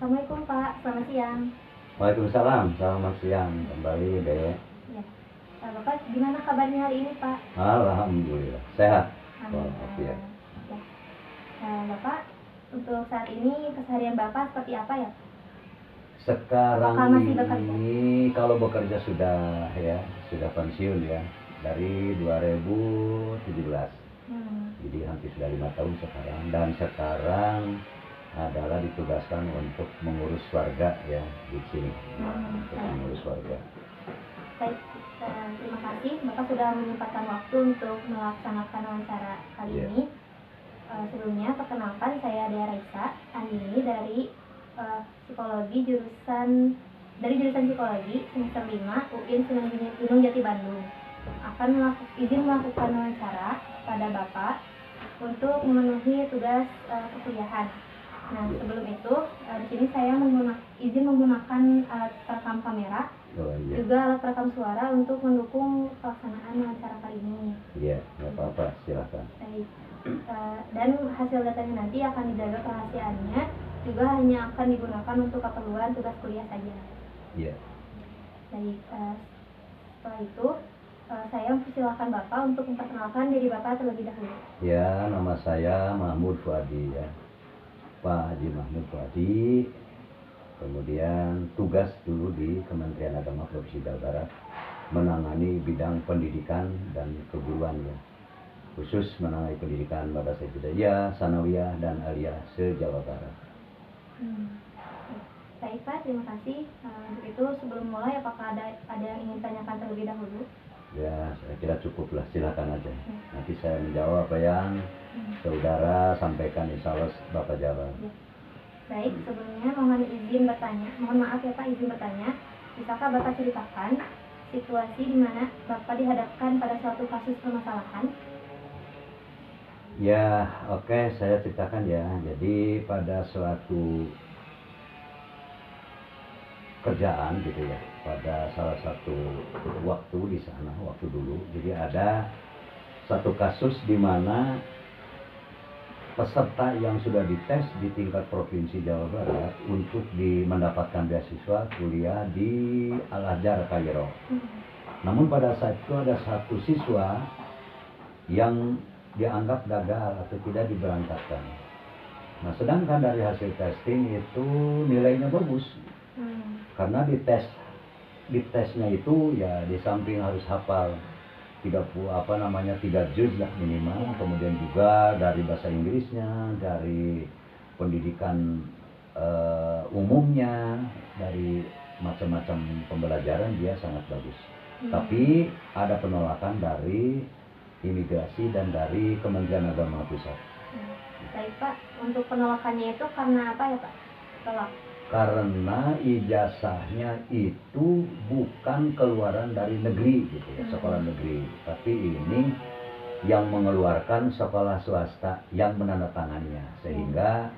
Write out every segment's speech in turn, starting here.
Assalamualaikum Pak, selamat siang. Waalaikumsalam, selamat siang kembali deh. Ya. Bapak gimana kabarnya hari ini Pak? Alhamdulillah sehat. Alhamdulillah. Ya. Ya. Bapak, untuk saat ini keseharian Bapak seperti apa ya? Sekarang Apakah masih bekerja? ini kalau bekerja sudah pensiun ya dari 2017. Jadi hampir sudah 5 tahun sekarang, dan sekarang adalah ditugaskan untuk mengurus warga ya di sini, untuk mengurus warga. Baik, terima kasih Bapak sudah menyempatkan waktu untuk melaksanakan wawancara kali ini. Sebelumnya perkenalkan, saya Dea Raisa Andini dari psikologi jurusan psikologi semester 5 UIN Sunan Gunung Jati Bandung. Akan izin melakukan wawancara pada Bapak untuk memenuhi tugas perkuliahan. Nah, sebelum itu di sini saya izin menggunakan alat perekam kamera, juga alat perekam suara untuk mendukung pelaksanaan wawancara kali ini. Iya, nggak apa-apa, silakan. Baik. Dan hasil datanya nanti akan dijaga kerahasiaannya, juga hanya akan digunakan untuk keperluan tugas kuliah saja. Iya. Baik, setelah itu saya mempersilahkan Bapak untuk memperkenalkan diri Bapak terlebih dahulu. Ya, nama saya Mahmud Fuadi ya, Pak Haji Mahmud Fuadi. Kemudian tugas dulu di Kementerian Agama Provinsi Jawa Barat, menangani bidang pendidikan dan keguruan ya, khusus menangani pendidikan madrasah ibtidaiyah, sanawiyah dan aliyah se-Jawa Barat. Baik Pak, terima kasih. Untuk itu sebelum mulai, apakah ada yang ingin tanyakan terlebih dahulu? Ya, saya kira cukuplah, silakan aja. Nanti saya menjawab apa yang saudara sampaikan, insya Allah Bapak jawab. Ya. Baik, sebelumnya mohon maaf ya Pak, izin bertanya, bisakah Bapak ceritakan situasi di mana Bapak dihadapkan pada suatu kasus permasalahan? Ya, oke, saya ceritakan ya. Jadi pada suatu kerjaan gitu ya, pada salah satu waktu di sana, waktu dulu, jadi ada satu kasus di mana peserta yang sudah dites di tingkat provinsi Jawa Barat untuk mendapatkan beasiswa kuliah di Al-Azhar Kairo. Namun pada saat itu ada satu siswa yang dianggap gagal atau tidak diberangkatkan. Nah, sedangkan dari hasil testing itu nilainya bagus. Karena di tesnya itu ya, di samping harus hafal 3 juz lah minimal, kemudian juga dari bahasa Inggrisnya, dari pendidikan umumnya, dari macam-macam pembelajaran dia sangat bagus. Tapi ada penolakan dari imigrasi dan dari Kementerian Agama Pusat. Baik Pak, untuk penolakannya itu karena apa ya Pak? Tolak. Karena ijazahnya itu bukan keluaran dari negeri gitu ya, sekolah negeri, tapi ini yang mengeluarkan sekolah swasta yang menandatangannya, sehingga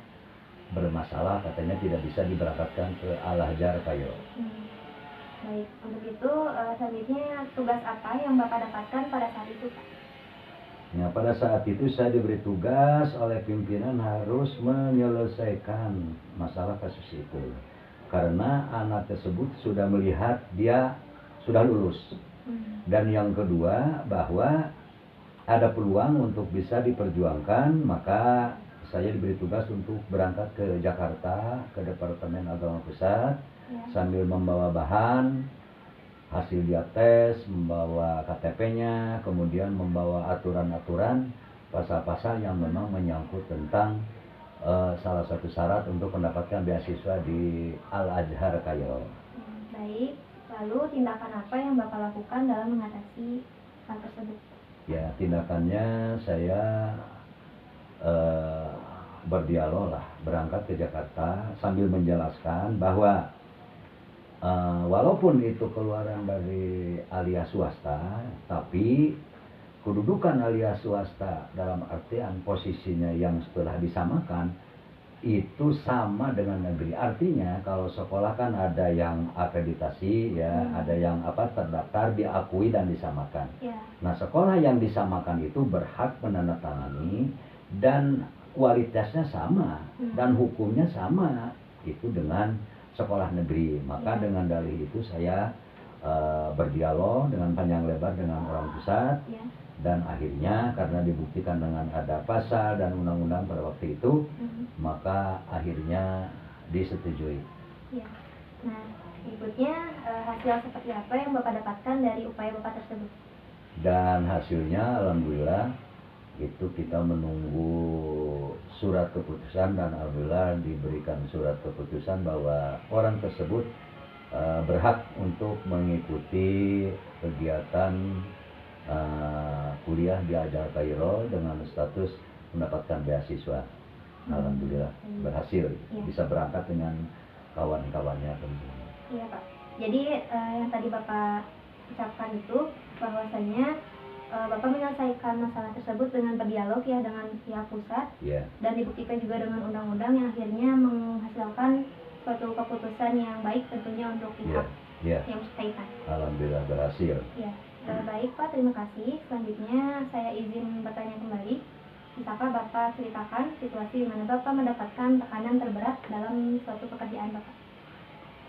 bermasalah, katanya tidak bisa diberangkatkan ke Al-Azhar Kairo. Baik, untuk itu selanjutnya tugas apa yang Bapak dapatkan pada saat itu Pak? Nah, pada saat itu saya diberi tugas oleh pimpinan harus menyelesaikan masalah kasus itu. Karena anak tersebut sudah melihat dia sudah lulus. Dan yang kedua, bahwa ada peluang untuk bisa diperjuangkan, maka saya diberi tugas untuk berangkat ke Jakarta, ke Departemen Agama Pusat, sambil membawa bahan, hasil dia tes, membawa KTP-nya, kemudian membawa aturan-aturan, pasal-pasal yang memang menyangkut tentang salah satu syarat untuk mendapatkan beasiswa di Al-Azhar Kairo. Baik, lalu tindakan apa yang Bapak lakukan dalam mengatasi hal tersebut? Ya, tindakannya saya berdialog lah, berangkat ke Jakarta sambil menjelaskan bahwa walaupun itu keluaran dari aliyah swasta, tapi kedudukan aliyah swasta dalam artian posisinya yang setelah disamakan itu sama dengan negeri. Artinya kalau sekolah kan ada yang akreditasi ya, ada yang terdaftar, diakui dan disamakan. Nah, sekolah yang disamakan itu berhak menandatangani dan kualitasnya sama dan hukumnya sama. itu dengan sekolah negeri. Maka Ya. dengan dalih itu saya berdialog dengan panjang lebar dengan orang pusat, Ya. dan akhirnya karena dibuktikan dengan ada pasal dan undang-undang pada waktu itu, maka akhirnya disetujui. Ya. Nah, berikutnya hasil seperti apa yang Bapak dapatkan dari upaya Bapak tersebut? Dan hasilnya alhamdulillah itu kita menunggu surat keputusan, dan alhamdulillah diberikan surat keputusan bahwa orang tersebut berhak untuk mengikuti kegiatan kuliah di Al Kairo dengan status mendapatkan beasiswa. Alhamdulillah berhasil, bisa berangkat dengan kawan-kawannya tentunya. Iya Pak. Jadi yang tadi Bapak ucapkan itu bahwasanya Bapak menyelesaikan masalah tersebut dengan berdialog ya dengan pihak pusat, dan dibuktikan juga dengan undang-undang yang akhirnya menghasilkan suatu keputusan yang baik tentunya untuk pihak yang berkaitan. Alhamdulillah berhasil. Ya, baik Pak, terima kasih. Selanjutnya saya izin bertanya kembali. Bisakah Bapak ceritakan situasi di mana Bapak mendapatkan tekanan terberat dalam suatu pekerjaan Bapak?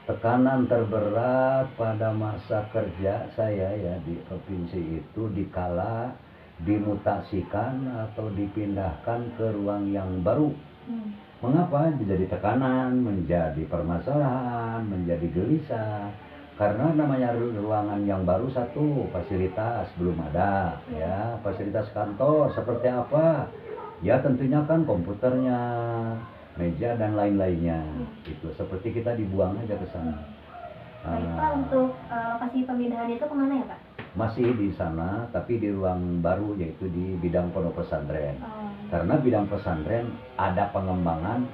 Tekanan terberat pada masa kerja saya ya di provinsi itu dikala dimutasikan atau dipindahkan ke ruang yang baru. Mengapa menjadi tekanan, menjadi permasalahan, menjadi gelisah? Karena namanya ruangan yang baru, satu fasilitas belum ada, ya fasilitas kantor seperti apa? Ya tentunya kan komputernya, meja dan lain-lainnya. Itu seperti kita dibuang aja ke sana. Baik Pak, untuk lokasi pemindahan itu kemana ya Pak? Masih di sana, tapi di ruang baru, yaitu di bidang pondok pesantren. Karena bidang pesantren ada pengembangan,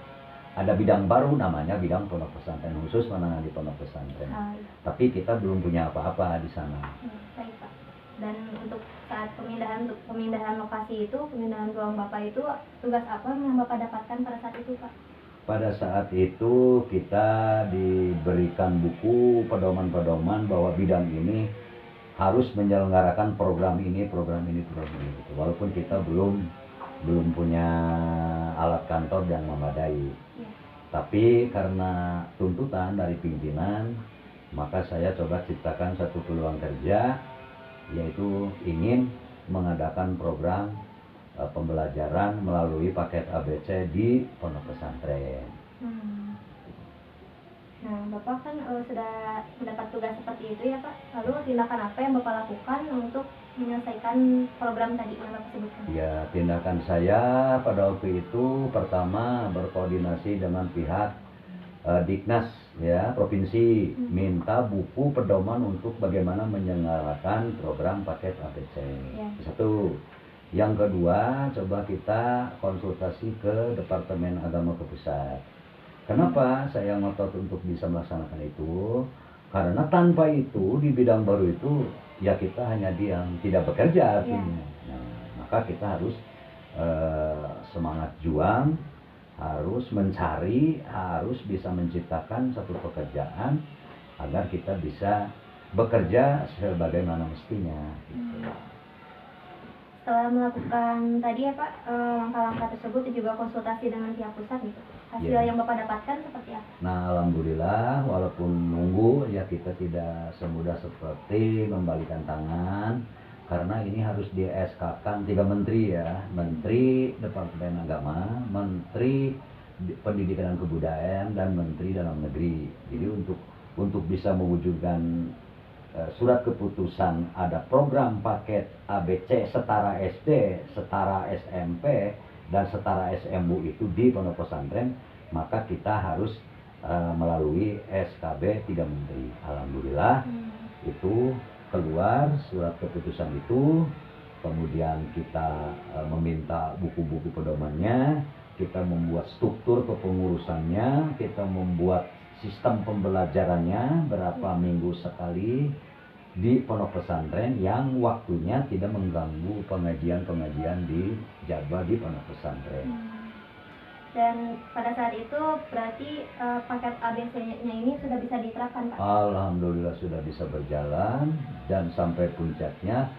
ada bidang baru namanya bidang pondok pesantren, khusus menangani pondok pesantren. Tapi kita belum punya apa-apa di sana. Baik Pak. Dan untuk saat pemindahan lokasi itu, pemindahan ruang Bapak itu, tugas apa yang Bapak dapatkan pada saat itu Pak? Pada saat itu kita diberikan buku pedoman-pedoman bahwa bidang ini harus menyelenggarakan program ini. Walaupun kita belum punya alat kantor yang memadai. Tapi karena tuntutan dari pimpinan, maka saya coba ciptakan satu peluang kerja, yaitu ingin mengadakan program pembelajaran melalui paket ABC di pondok pesantren. Nah, Bapak kan sudah mendapat tugas seperti itu ya Pak. Lalu tindakan apa yang Bapak lakukan untuk menyelesaikan program tadi yang Bapak sebutkan? Ya, tindakan saya pada waktu itu pertama berkoordinasi dengan pihak Diknas ya provinsi, minta buku pedoman untuk bagaimana menyelenggarakan program paket ABC. Satu. Yang kedua, coba kita konsultasi ke Departemen Agama ke pusat. Kenapa saya ngotot untuk bisa melaksanakan itu? Karena tanpa itu di bidang baru itu ya kita hanya diam, tidak bekerja artinya. Nah, maka kita harus semangat juang, harus mencari, harus bisa menciptakan satu pekerjaan agar kita bisa bekerja sebagaimana mestinya. Gitu. Setelah melakukan tadi ya Pak langkah-langkah tersebut dan juga konsultasi dengan pihak pusat gitu, hasil yang Bapak dapatkan seperti apa? Nah alhamdulillah, walaupun nunggu ya kita tidak semudah seperti membalikan tangan, karena ini harus di SK-kan 3 menteri ya, Menteri Departemen Agama, Menteri Pendidikan dan Kebudayaan, dan Menteri Dalam Negeri. Jadi untuk bisa mewujudkan surat keputusan ada program paket ABC setara SD, setara SMP, dan setara SMU itu di pondok pesantren, maka kita harus melalui SKB 3 menteri. Alhamdulillah itu keluar surat keputusan itu, kemudian kita meminta buku-buku pedomannya, kita membuat struktur kepengurusannya, kita membuat sistem pembelajarannya berapa minggu sekali di pondok pesantren yang waktunya tidak mengganggu pengajian-pengajian di jadwal di pondok pesantren. Dan pada saat itu berarti paket ABC-nya ini sudah bisa diterapkan Pak? Alhamdulillah sudah bisa berjalan, dan sampai puncaknya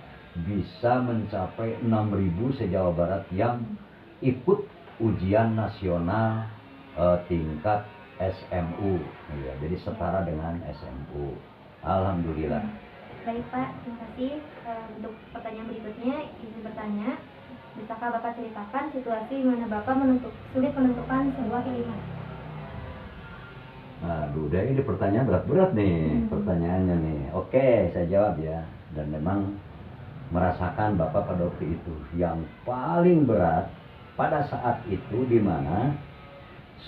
bisa mencapai 6.000 se-Jawa Barat yang ikut ujian nasional tingkat SMU, ya, jadi setara dengan SMU. Alhamdulillah. Baik Pak, terima kasih. Untuk pertanyaan berikutnya, izin bertanya, bisakah Bapak ceritakan situasi di mana Bapak sulit menentukan sebuah pilihan? Aduh, deh, ini pertanyaan berat-berat nih, pertanyaannya nih. Oke, saya jawab ya. Dan memang merasakan Bapak pada waktu itu yang paling berat pada saat itu, di mana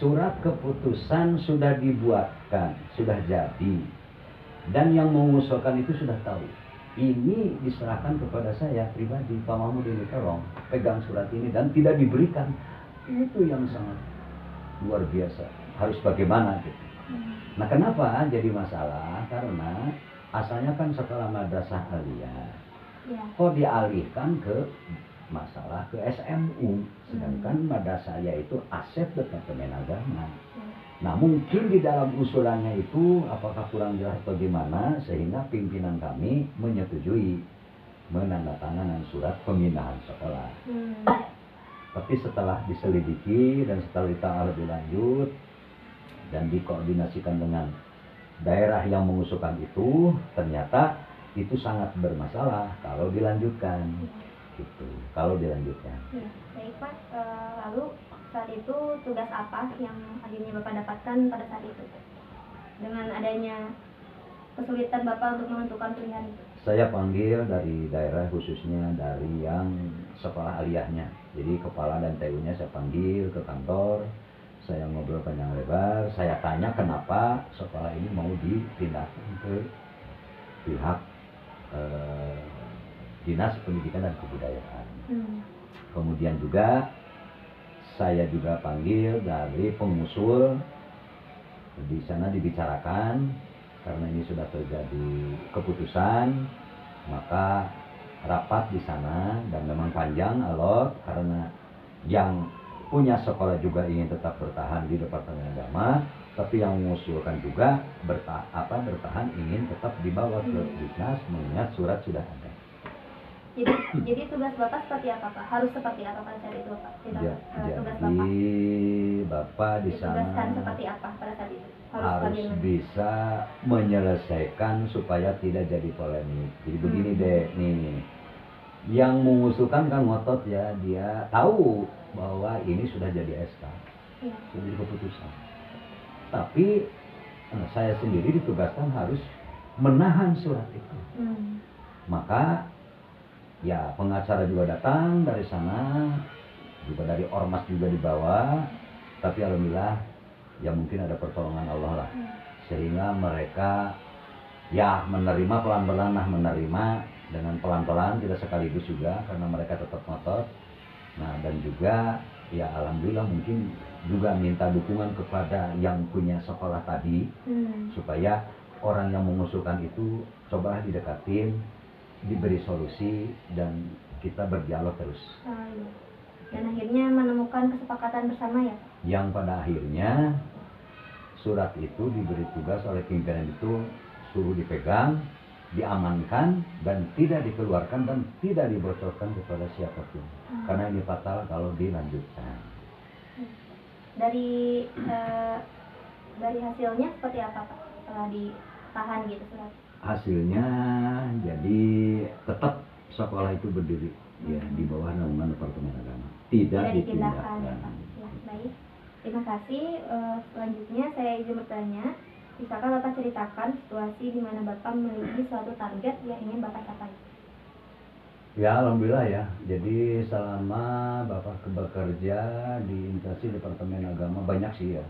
surat keputusan sudah dibuatkan, sudah jadi, dan yang mengusulkan itu sudah tahu. Ini diserahkan kepada saya pribadi, Pak Mahmud, ini tolong pegang surat ini, dan tidak diberikan. Itu yang sangat luar biasa. Harus bagaimana gitu. Nah, kenapa jadi masalah? Karena asalnya kan sekolah madrasah aliyah. Kok dialihkan ke masalah ke SMU, sedangkan madrasah aliyah itu aset Departemen Agama. Nah, mungkin di dalam usulannya itu apakah kurang jelas atau gimana, sehingga pimpinan kami menyetujui menandatangani surat pemindahan sekolah. Tapi setelah diselidiki dan setelah ditangani lebih lanjut dan dikoordinasikan dengan daerah yang mengusulkan itu, ternyata itu sangat bermasalah kalau dilanjutkan. Gitu, kalau dilanjutkan. Baik Pak, lalu saat itu tugas apa yang akhirnya Bapak dapatkan pada saat itu? Dengan adanya kesulitan Bapak untuk menentukan pilihan itu. Saya panggil dari daerah, khususnya dari yang sekolah aliyahnya. Jadi kepala dan TU-nya saya panggil ke kantor. Saya ngobrol panjang lebar, saya tanya kenapa sekolah ini mau dipindahkan ke pihak Dinas Pendidikan dan Kebudayaan. Kemudian juga saya juga panggil dari pengusul, di sana dibicarakan, karena ini sudah terjadi keputusan, maka rapat di sana, dan memang panjang alot karena yang punya sekolah juga ingin tetap bertahan di Departemen Agama, tapi yang mengusulkan juga bertahan ingin tetap dibawa ke Dinas, mengingat surat sudah ada. Jadi tugas Bapak seperti apa Pak? Harus seperti apa pada saat itu Pak? Tugas Bapak di sana ditugaskan seperti apa pada saat itu? Harus bisa menyelesaikan supaya tidak jadi polemik. Jadi begini deh, nih, yang mengusulkan kan ngotot ya, dia tahu bahwa ini sudah jadi SK, sudah jadi keputusan. Tapi saya sendiri ditugaskan harus menahan surat itu. Maka ya pengacara juga datang dari sana, juga dari ormas juga dibawa. Tapi alhamdulillah ya mungkin ada pertolongan Allah lah, sehingga mereka ya menerima pelan-pelan, menerima dengan pelan-pelan, tidak sekaligus juga, karena mereka tetap ngotot. Nah, dan juga ya alhamdulillah mungkin juga minta dukungan kepada yang punya sekolah tadi, supaya orang yang mengusulkan itu cobalah didekatin, diberi solusi, dan kita berdialog terus. Dan akhirnya menemukan kesepakatan bersama ya Pak? Yang pada akhirnya surat itu diberi tugas oleh pimpinan itu suruh dipegang, diamankan, dan tidak dikeluarkan dan tidak dibocorkan kepada siapapun. Karena ini fatal kalau dilanjutkan. Dari hasilnya seperti apa Pak setelah ditahan gitu surat? Hasilnya jadi tetap sekolah itu berdiri ya di bawah naungan Departemen Agama, tidak dipindahkan. Ya, baik, terima kasih. Selanjutnya saya izin bertanya, bisakah Bapak ceritakan situasi di mana Bapak memiliki suatu target yang ingin Bapak capai? Ya alhamdulillah ya, jadi selama Bapak bekerja di instansi Departemen Agama banyak sih ya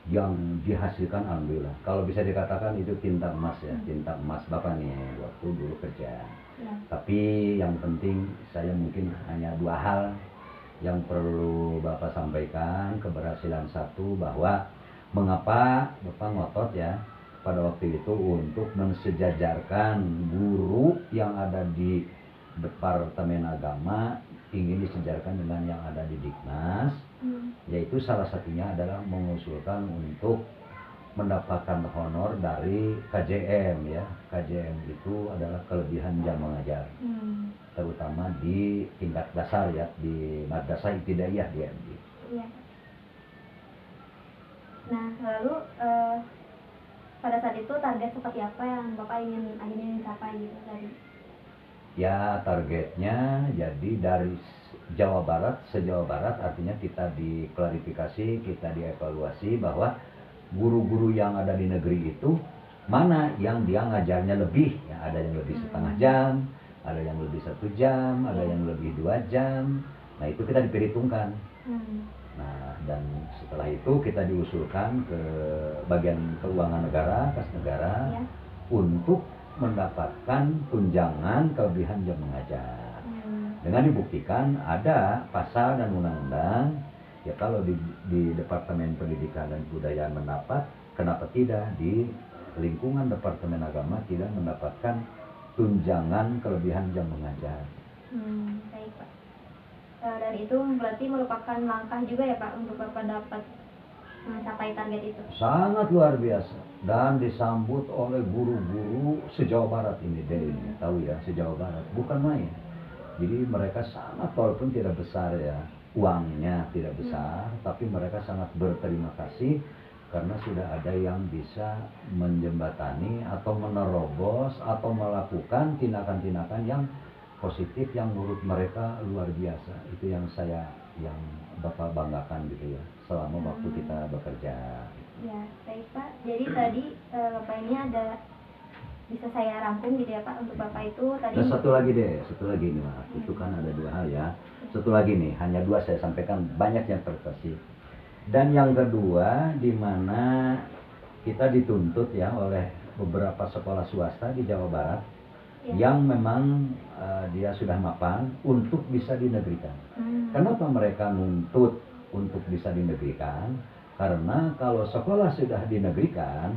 yang dihasilkan, alhamdulillah. Kalau bisa dikatakan itu tinta emas ya, tinta emas Bapak nih waktu dulu kerja. Tapi yang penting saya mungkin hanya dua hal yang perlu Bapak sampaikan. Keberhasilan satu, bahwa mengapa Bapak ngotot ya pada waktu itu untuk mensejajarkan guru yang ada di Departemen Agama, ingin disejarkan dengan yang ada di Diknas, yaitu salah satunya adalah mengusulkan untuk mendapatkan honor dari KJM ya. KJM itu adalah kelebihan jam mengajar, terutama di tingkat dasar ya, di Madrasah Ibtidaiyah di MI. Nah, lalu pada saat itu target seperti apa yang Bapak ingin capai gitu tadi? Ya, targetnya jadi dari Jawa Barat, se-Jawa Barat, artinya kita diklarifikasi, kita dievaluasi bahwa guru-guru yang ada di negeri itu mana yang dia ngajarnya lebih, ya, ada yang lebih setengah jam, ada yang lebih 1 jam, ada yang lebih 2 jam. Nah, itu kita diperhitungkan. Nah, dan setelah itu kita diusulkan ke bagian keuangan negara, kas negara, untuk mendapatkan tunjangan kelebihan jam mengajar. Dengan dibuktikan ada pasal dan undang-undang, ya kalau di Departemen Pendidikan dan Kebudayaan mendapat, kenapa tidak di lingkungan Departemen Agama tidak mendapatkan tunjangan kelebihan jam mengajar. Baik Pak. Dan itu berarti merupakan langkah juga ya Pak untuk Bapak dapat mencapai target itu. Sangat luar biasa dan disambut oleh guru-guru se-Jawa Barat ini, tahu ya, se-Jawa Barat bukan main. Jadi mereka sangat, walaupun tidak besar ya, uangnya tidak besar, tapi mereka sangat berterima kasih karena sudah ada yang bisa menjembatani atau menerobos atau melakukan tindakan-tindakan yang positif yang menurut mereka luar biasa. Itu yang Bapak banggakan gitu ya, selama waktu kita bekerja. Ya, baik Pak. Jadi tadi Bapak ini ada, bisa saya rangkum gitu ya Pak, untuk Bapak itu tadi. Dan satu lagi nih Mas, itu kan ada 2 hal ya. Satu lagi nih, hanya 2 saya sampaikan, banyak yang terkasih. Dan yang kedua, di mana kita dituntut ya oleh beberapa sekolah swasta di Jawa Barat yang memang dia sudah mapan untuk bisa dinegrikan. Kenapa mereka nuntut untuk bisa dinegrikan? Karena kalau sekolah sudah dinegrikan,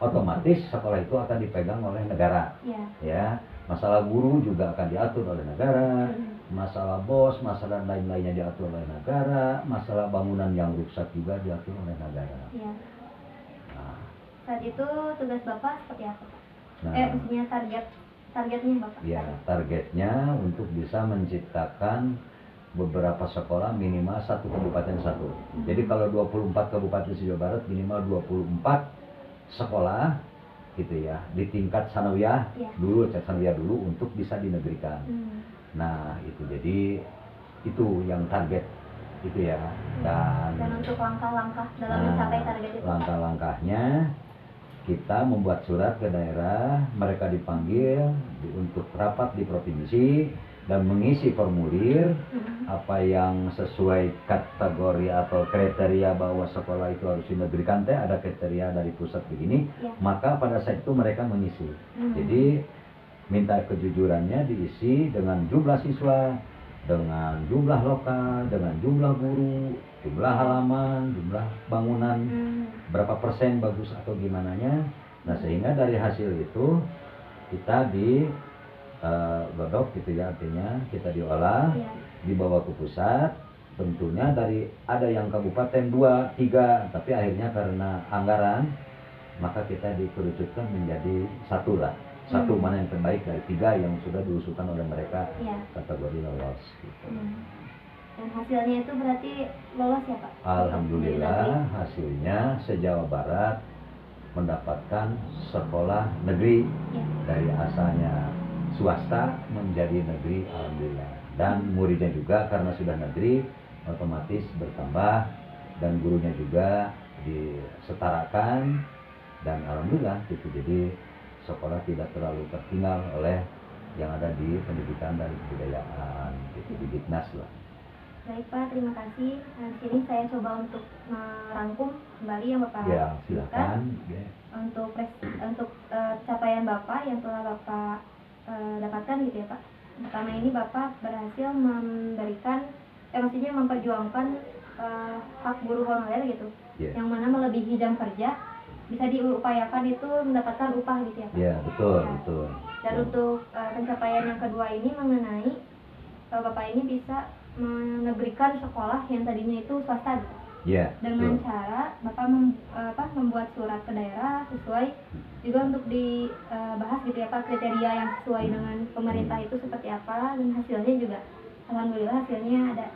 otomatis sekolah itu akan dipegang oleh negara. Ya, masalah guru juga akan diatur oleh negara, masalah bos, masalah lain-lainnya diatur oleh negara, masalah bangunan yang rusak juga diatur oleh negara. Nah, saat itu tugas Bapak seperti apa? Maksudnya targetnya Bapak? Ya, targetnya untuk bisa menciptakan beberapa sekolah minimal 1 kabupaten 1. Jadi kalau 24 kabupaten se-Jawa Barat minimal 24 sekolah gitu ya, di tingkat sanawiyah dulu, sanawiyah dulu untuk bisa dinegrikan. Nah, itu jadi itu yang target itu ya. Dan untuk langkah-langkah dalam mencapai target itu, langkah-langkahnya kita membuat surat ke daerah, mereka dipanggil untuk rapat di provinsi dan mengisi formulir apa yang sesuai kategori atau kriteria bahwa sekolah itu harus dinegrikan, ada kriteria dari pusat begini, maka pada saat itu mereka mengisi. Jadi minta kejujurannya diisi dengan jumlah siswa, dengan jumlah lokal, dengan jumlah guru, jumlah halaman, jumlah bangunan, berapa persen bagus atau gimana nya. Nah, sehingga dari hasil itu kita godok gitu ya, artinya kita diolah, dibawa ke pusat. Tentunya dari ada yang kabupaten 2, 3, tapi akhirnya karena anggaran maka kita dikerucutkan menjadi 1 lah. 1 mana yang terbaik dari 3 yang sudah diusulkan oleh mereka kategori lolos gitu. Dan hasilnya itu berarti lolos ya Pak? Alhamdulillah hasilnya se-Jawa Barat mendapatkan sekolah negeri dari asalnya swasta menjadi negeri, alhamdulillah. Dan muridnya juga karena sudah negeri otomatis bertambah dan gurunya juga disetarakan dan alhamdulillah gitu. Jadi sekolah tidak terlalu tertinggal oleh yang ada di pendidikan dan kebudayaan gitu, di Dignas lah. Baik Pak, terima kasih. Di sini saya coba untuk merangkum kembali yang Bapak silakan. Untuk capaian Bapak yang telah Bapak dapatkan gitu ya Pak. Pertama ini Bapak berhasil memberikan, maksudnya memperjuangkan hak guru honorer gitu, yang mana melebihi jam kerja bisa diupayakan itu mendapatkan upah gitu ya Pak. Iya, betul. Dan untuk pencapaian yang kedua ini mengenai Bapak ini bisa menegrikan sekolah yang tadinya itu swasta gitu. Dengan cara Bapak membuat surat ke daerah sesuai juga untuk dibahas gitu ya Pak, kriteria yang sesuai dengan pemerintah itu seperti apa, dan hasilnya juga alhamdulillah hasilnya ada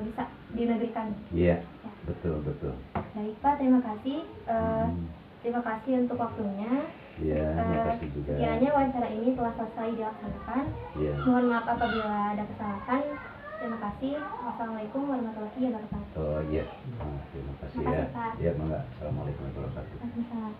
bisa dinegrikan. Iya, betul. Baik Pak, terima kasih. Hmm. Terima kasih untuk waktunya. Iya, terima kasih juga. Sekiranya wawancara ini telah selesai dilaksanakan. Iya. Mohon maaf apabila ada kesalahan. Terima kasih. Wassalamualaikum warahmatullahi wabarakatuh. Oh iya, terima kasih Terima ya. kasih, Pak. Ya, mangga. Assalamualaikum warahmatullahi wabarakatuh. Waalaikumsalam.